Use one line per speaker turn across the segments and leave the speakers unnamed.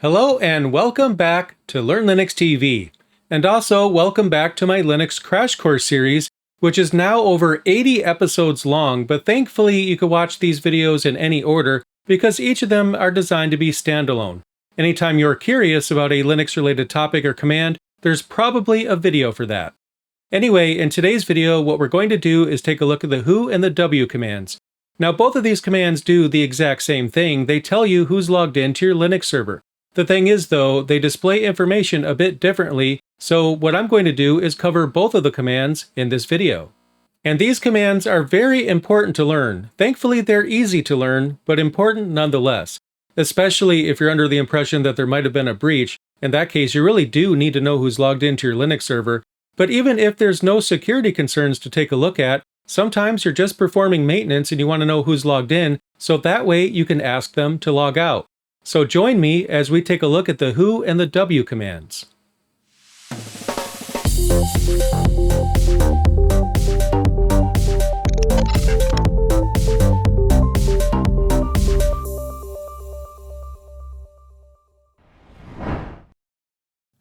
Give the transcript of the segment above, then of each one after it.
Hello and welcome back to Learn Linux TV. And also welcome back to my Linux Crash Course series, which is now over 80 episodes long, but thankfully you can watch these videos in any order because each of them are designed to be standalone. Anytime you're curious about a Linux-related topic or command, there's probably a video for that. Anyway, in today's video, what we're going to do is take a look at the who and the w commands. Now, both of these commands do the exact same thing. They tell you who's logged into your Linux server. The thing is, though, they display information a bit differently, so what I'm going to do is cover both of the commands in this video. And these commands are very important to learn. Thankfully, they're easy to learn, but important nonetheless, especially if you're under the impression that there might have been a breach. In that case, you really do need to know who's logged into your Linux server. But even if there's no security concerns to take a look at, sometimes you're just performing maintenance and you want to know who's logged in, so that way you can ask them to log out. So join me as we take a look at the who and the w commands.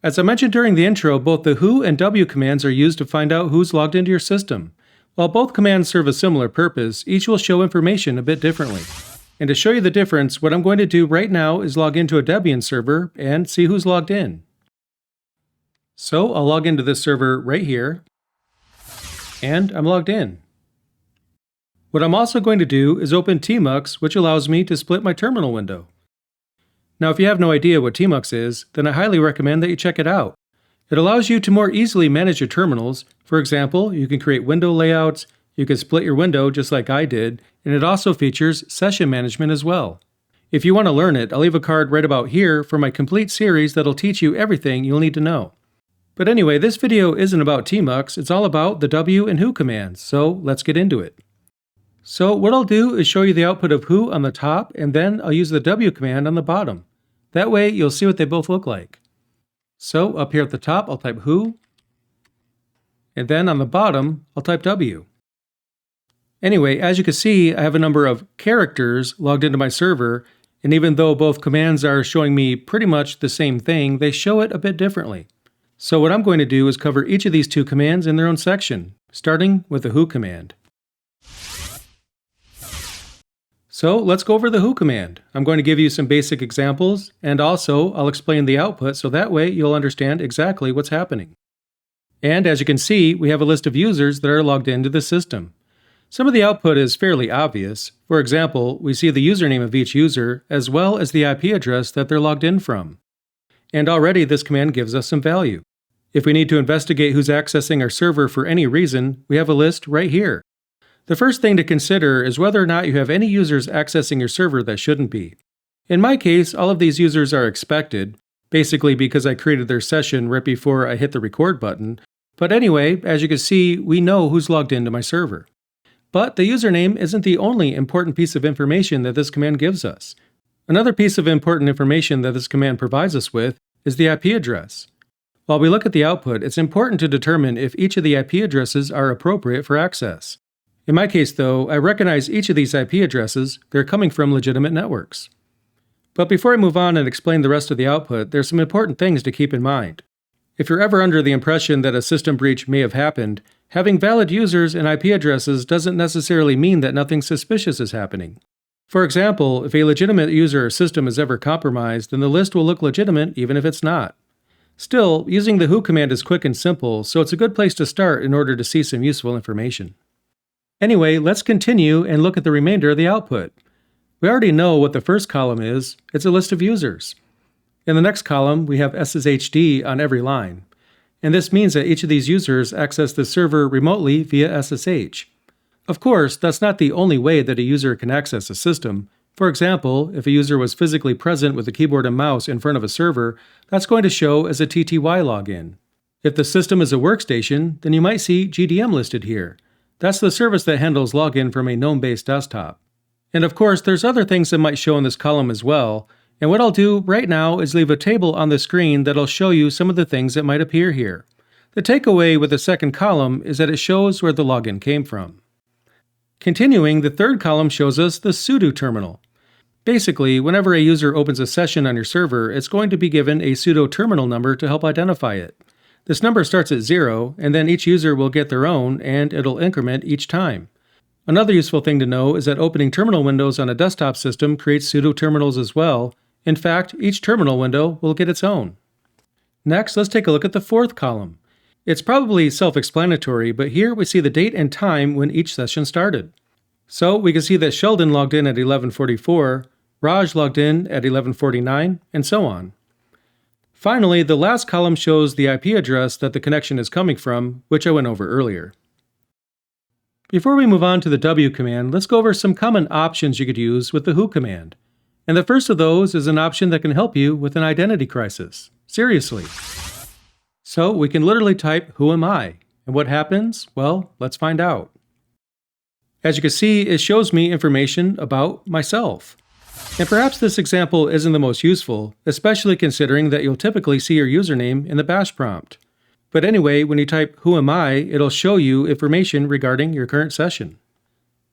As I mentioned during the intro, both the who and w commands are used to find out who's logged into your system. While both commands serve a similar purpose, each will show information a bit differently. And to show you the difference, what I'm going to do right now is log into a Debian server and see who's logged in. So I'll log into this server right here, and I'm logged in. What I'm also going to do is open tmux, which allows me to split my terminal window. Now, if you have no idea what tmux is, then I highly recommend that you check it out. It allows you to more easily manage your terminals. For example, you can create window layouts, you can split your window just like I did, and it also features session management as well. If you want to learn it, I'll leave a card right about here for my complete series that'll teach you everything you'll need to know. But anyway, this video isn't about tmux, it's all about the w and who commands, so let's get into it. So what I'll do is show you the output of who on the top, and then I'll use the w command on the bottom. That way you'll see what they both look like. So up here at the top, I'll type who, and then on the bottom, I'll type w. Anyway, as you can see, I have a number of characters logged into my server, and even though both commands are showing me pretty much the same thing, they show it a bit differently. So what I'm going to do is cover each of these two commands in their own section, starting with the who command. So let's go over the who command. I'm going to give you some basic examples, and also I'll explain the output so that way you'll understand exactly what's happening. And as you can see, we have a list of users that are logged into the system. Some of the output is fairly obvious. For example, we see the username of each user, as well as the IP address that they're logged in from. And already this command gives us some value. If we need to investigate who's accessing our server for any reason, we have a list right here. The first thing to consider is whether or not you have any users accessing your server that shouldn't be. In my case, all of these users are expected, basically because I created their session right before I hit the record button. But anyway, as you can see, we know who's logged into my server. But the username isn't the only important piece of information that this command gives us. Another piece of important information that this command provides us with is the IP address. While we look at the output, it's important to determine if each of the IP addresses are appropriate for access. In my case, though, I recognize each of these IP addresses, they're coming from legitimate networks. But before I move on and explain the rest of the output, there's some important things to keep in mind. If you're ever under the impression that a system breach may have happened, having valid users and IP addresses doesn't necessarily mean that nothing suspicious is happening. For example, if a legitimate user or system is ever compromised, then the list will look legitimate even if it's not. Still, using the who command is quick and simple, so it's a good place to start in order to see some useful information. Anyway, let's continue and look at the remainder of the output. We already know what the first column is. It's a list of users. In the next column, we have SSHD on every line. And this means that each of these users access the server remotely via SSH. Of course, that's not the only way that a user can access a system. For example, if a user was physically present with a keyboard and mouse in front of a server, that's going to show as a TTY login. If the system is a workstation, then you might see GDM listed here. That's the service that handles login from a GNOME-based desktop. And of course, there's other things that might show in this column as well. And what I'll do right now is leave a table on the screen that'll show you some of the things that might appear here. The takeaway with the second column is that it shows where the login came from. Continuing, the third column shows us the sudo terminal. Basically, whenever a user opens a session on your server, it's going to be given a sudo terminal number to help identify it. This number starts at 0, and then each user will get their own, and it'll increment each time. Another useful thing to know is that opening terminal windows on a desktop system creates sudo terminals as well. In fact, each terminal window will get its own. Next, let's take a look at the fourth column. It's probably self-explanatory, but here we see the date and time when each session started. So we can see that Sheldon logged in at 11:44, Raj logged in at 11:49, and so on. Finally, the last column shows the IP address that the connection is coming from, which I went over earlier. Before we move on to the W command, let's go over some common options you could use with the who command. And the first of those is an option that can help you with an identity crisis. Seriously. So we can literally type, "Who am I?" And what happens? Well, let's find out. As you can see, it shows me information about myself. And perhaps this example isn't the most useful, especially considering that you'll typically see your username in the bash prompt. But anyway, when you type "Who am I?" it'll show you information regarding your current session.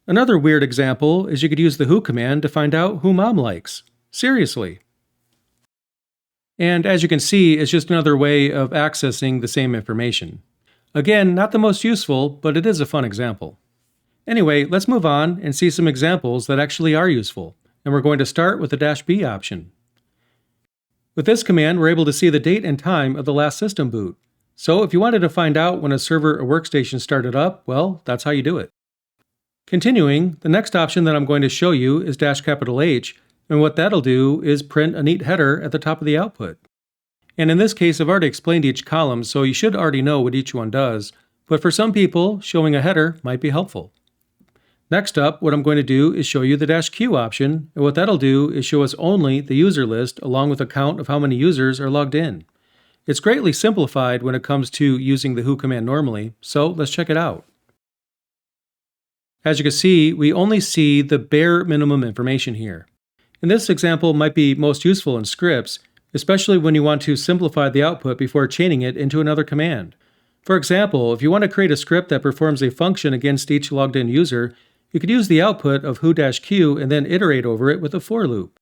Another weird example is you could use the who command to find out who mom likes. Seriously. And as you can see, it's just another way of accessing the same information. Again, not the most useful, but it is a fun example. Anyway, let's move on and see some examples that actually are useful. And we're going to start with the "-b option. With this command, we're able to see the date and time of the last system boot. So if you wanted to find out when a server or workstation started up, well, that's how you do it. Continuing, the next option that I'm going to show you is "H", and what that'll do is print a neat header at the top of the output. And in this case, I've already explained each column, so you should already know what each one does, but for some people, showing a header might be helpful. Next up, what I'm going to do is show you the "-q option, and what that'll do is show us only the user list along with a count of how many users are logged in. It's greatly simplified when it comes to using the who command normally, so let's check it out. As you can see, we only see the bare minimum information here. And this example might be most useful in scripts, especially when you want to simplify the output before chaining it into another command. For example, if you want to create a script that performs a function against each logged in user, you could use the output of who-q and then iterate over it with a for loop.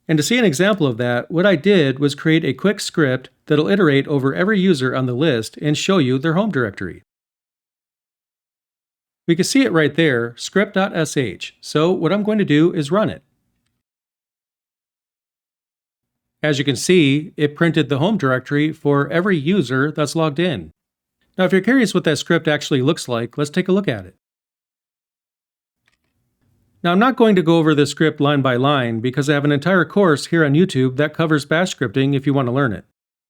And to see an example of that, what I did was create a quick script that'll iterate over every user on the list and show you their home directory. We can see it right there, script.sh, so what I'm going to do is run it. As you can see, it printed the home directory for every user that's logged in. Now if you're curious what that script actually looks like, let's take a look at it. Now I'm not going to go over this script line by line because I have an entire course here on YouTube that covers bash scripting if you want to learn it.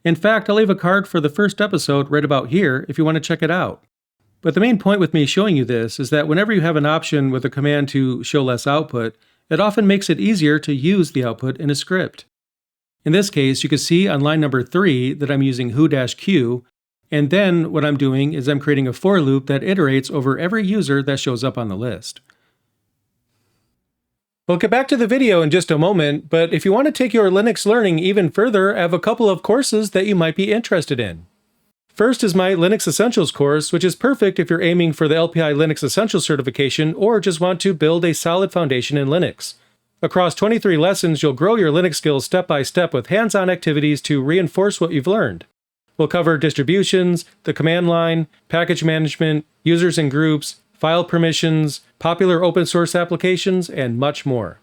In fact, I'll leave a card for the first episode right about here if you want to check it out. But the main point with me showing you this is that whenever you have an option with a command to show less output, it often makes it easier to use the output in a script. In this case, you can see on line number 3 that I'm using who-q, and then what I'm doing is I'm creating a for loop that iterates over every user that shows up on the list. We'll get back to the video in just a moment, but if you want to take your Linux learning even further, I have a couple of courses that you might be interested in. First is my Linux Essentials course, which is perfect if you're aiming for the LPI Linux Essentials certification or just want to build a solid foundation in Linux. Across 23 lessons, you'll grow your Linux skills step by step with hands-on activities to reinforce what you've learned. We'll cover distributions, the command line, package management, users and groups, file permissions, popular open source applications, and much more.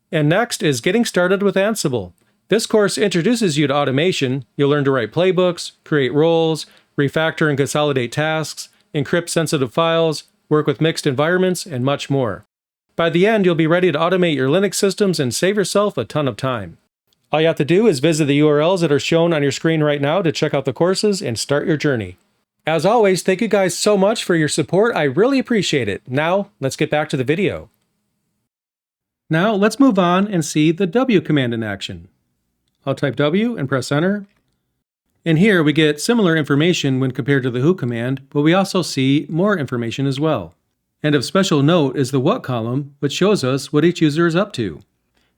And next is Getting Started with Ansible. This course introduces you to automation. You'll learn to write playbooks, create roles, refactor and consolidate tasks, encrypt sensitive files, work with mixed environments, and much more. By the end, you'll be ready to automate your Linux systems and save yourself a ton of time. All you have to do is visit the URLs that are shown on your screen right now to check out the courses and start your journey. As always, thank you guys so much for your support. I really appreciate it. Now, let's get back to the video. Now, let's move on and see the W command in action. I'll type W and press enter. And here we get similar information when compared to the who command, but we also see more information as well. And of special note is the what column, which shows us what each user is up to.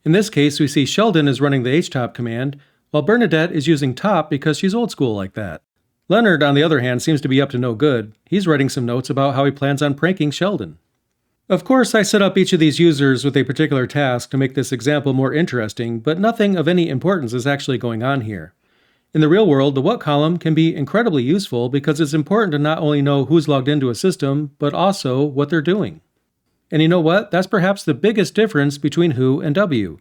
In this case, we see Sheldon is running the htop command, while Bernadette is using top because she's old school like that. Leonard, on the other hand, seems to be up to no good. He's writing some notes about how he plans on pranking Sheldon. Of course, I set up each of these users with a particular task to make this example more interesting, but nothing of any importance is actually going on here. In the real world, the what column can be incredibly useful because it's important to not only know who's logged into a system, but also what they're doing. And you know what? That's perhaps the biggest difference between who and W.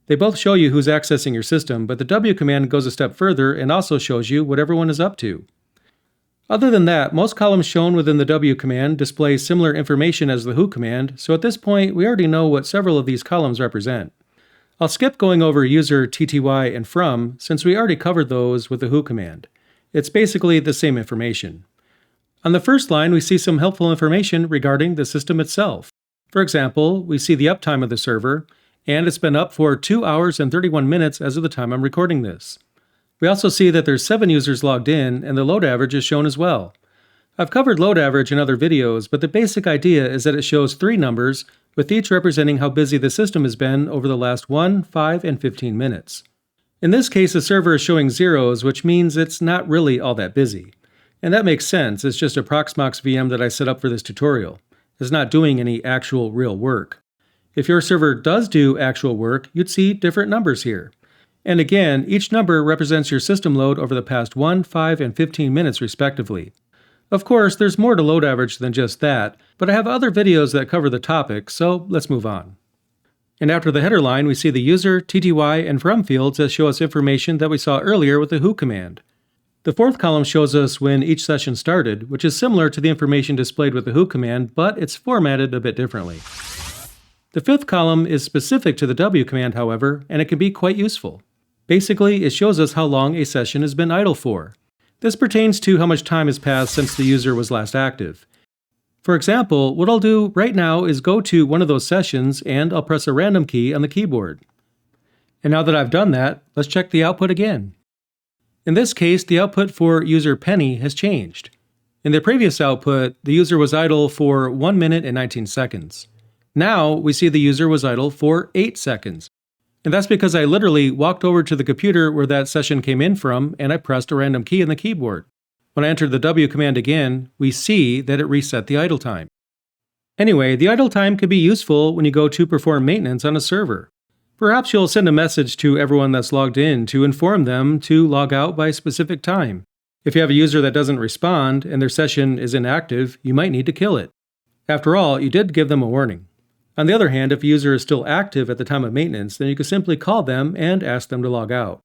They both show you who's accessing your system, but the W command goes a step further and also shows you what everyone is up to. Other than that, most columns shown within the W command display similar information as the who command, so at this point we already know what several of these columns represent. I'll skip going over user, TTY, and from, since we already covered those with the who command. It's basically the same information. On the first line, we see some helpful information regarding the system itself. For example, we see the uptime of the server, and it's been up for 2 hours and 31 minutes as of the time I'm recording this. We also see that there's 7 users logged in, and the load average is shown as well. I've covered load average in other videos, but the basic idea is that it shows 3 numbers, with each representing how busy the system has been over the last 1, 5, and 15 minutes. In this case, the server is showing zeros, which means it's not really all that busy. And that makes sense, it's just a Proxmox VM that I set up for this tutorial. It's not doing any actual real work. If your server does do actual work, you'd see different numbers here. And again, each number represents your system load over the past 1, 5, and 15 minutes respectively. Of course, there's more to load average than just that, but I have other videos that cover the topic, so let's move on. And after the header line, we see the user, TTY, and from fields that show us information that we saw earlier with the who command. The fourth column shows us when each session started, which is similar to the information displayed with the who command, but it's formatted a bit differently. The fifth column is specific to the W command, however, and it can be quite useful. Basically, it shows us how long a session has been idle for. This pertains to how much time has passed since the user was last active. For example, what I'll do right now is go to one of those sessions and I'll press a random key on the keyboard. And now that I've done that, let's check the output again. In this case, the output for user Penny has changed. In the previous output, the user was idle for 1 minute and 19 seconds. Now we see the user was idle for 8 seconds. And that's because I literally walked over to the computer where that session came in from and I pressed a random key on the keyboard. When I entered the W command again, we see that it reset the idle time. Anyway, the idle time can be useful when you go to perform maintenance on a server. Perhaps you'll send a message to everyone that's logged in to inform them to log out by a specific time. If you have a user that doesn't respond and their session is inactive, you might need to kill it. After all, you did give them a warning. On the other hand, if a user is still active at the time of maintenance, then you can simply call them and ask them to log out.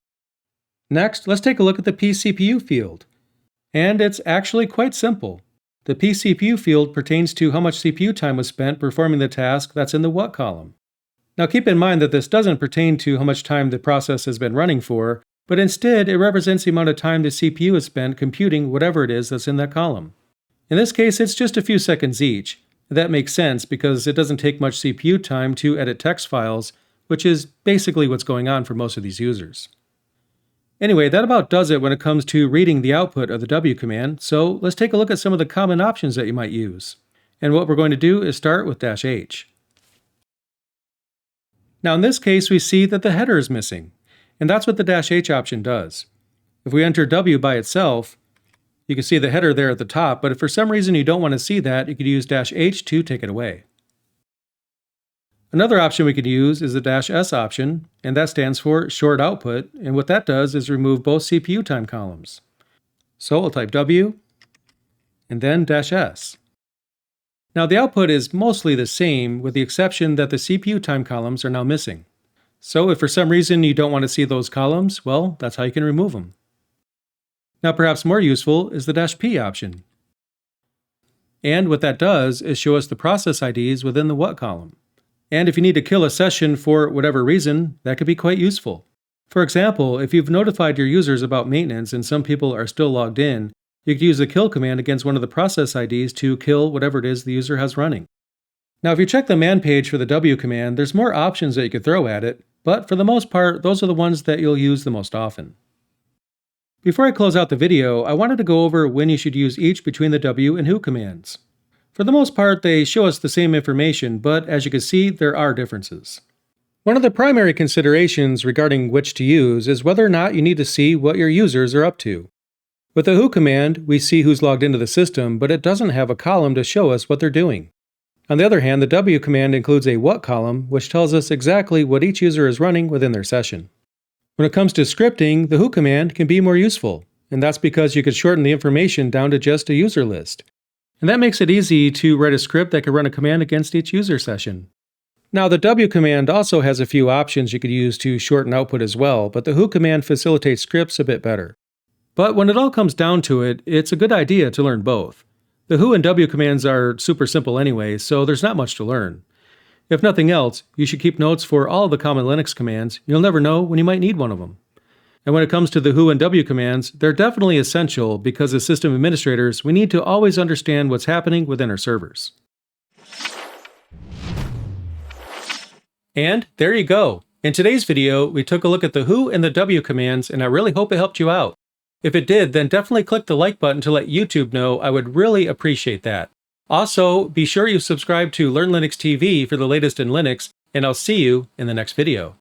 Next, let's take a look at the pCPU field. And it's actually quite simple. The pCPU field pertains to how much CPU time was spent performing the task that's in the what column. Now keep in mind that this doesn't pertain to how much time the process has been running for, but instead it represents the amount of time the CPU has spent computing whatever it is that's in that column. In this case, it's just a few seconds each. That makes sense because it doesn't take much CPU time to edit text files, which is basically what's going on for most of these users. Anyway, that about does it when it comes to reading the output of the W command, so let's take a look at some of the common options that you might use. And what we're going to do is start with -H. Now in this case, we see that the header is missing, and that's what the -H option does. If we enter W by itself, you can see the header there at the top, but if for some reason you don't want to see that, you could use -H to take it away. Another option we could use is the -S option, and that stands for short output, and what that does is remove both CPU time columns. So I'll type W, and then -S. Now the output is mostly the same, with the exception that the CPU time columns are now missing. So if for some reason you don't want to see those columns, well, that's how you can remove them. Now perhaps more useful is the -P option. And what that does is show us the process IDs within the what column. And if you need to kill a session for whatever reason, that could be quite useful. For example, if you've notified your users about maintenance and some people are still logged in, you could use the kill command against one of the process IDs to kill whatever it is the user has running. Now if you check the man page for the W command, there's more options that you could throw at it, but for the most part, those are the ones that you'll use the most often. Before I close out the video, I wanted to go over when you should use each between the W and who commands. For the most part, they show us the same information, but as you can see, there are differences. One of the primary considerations regarding which to use is whether or not you need to see what your users are up to. With the who command, we see who's logged into the system, but it doesn't have a column to show us what they're doing. On the other hand, the W command includes a what column, which tells us exactly what each user is running within their session. When it comes to scripting, the who command can be more useful, and that's because you could shorten the information down to just a user list. And that makes it easy to write a script that can run a command against each user session. Now, the W command also has a few options you could use to shorten output as well, but the who command facilitates scripts a bit better. But when it all comes down to it, it's a good idea to learn both. The who and W commands are super simple anyway, so there's not much to learn. If nothing else, you should keep notes for all the common Linux commands. You'll never know when you might need one of them. And when it comes to the who and W commands, they're definitely essential because as system administrators, we need to always understand what's happening within our servers. And there you go. In today's video, we took a look at the who and the W commands, and I really hope it helped you out. If it did, then definitely click the like button to let YouTube know. I would really appreciate that. Also, be sure you subscribe to Learn Linux TV for the latest in Linux, and I'll see you in the next video.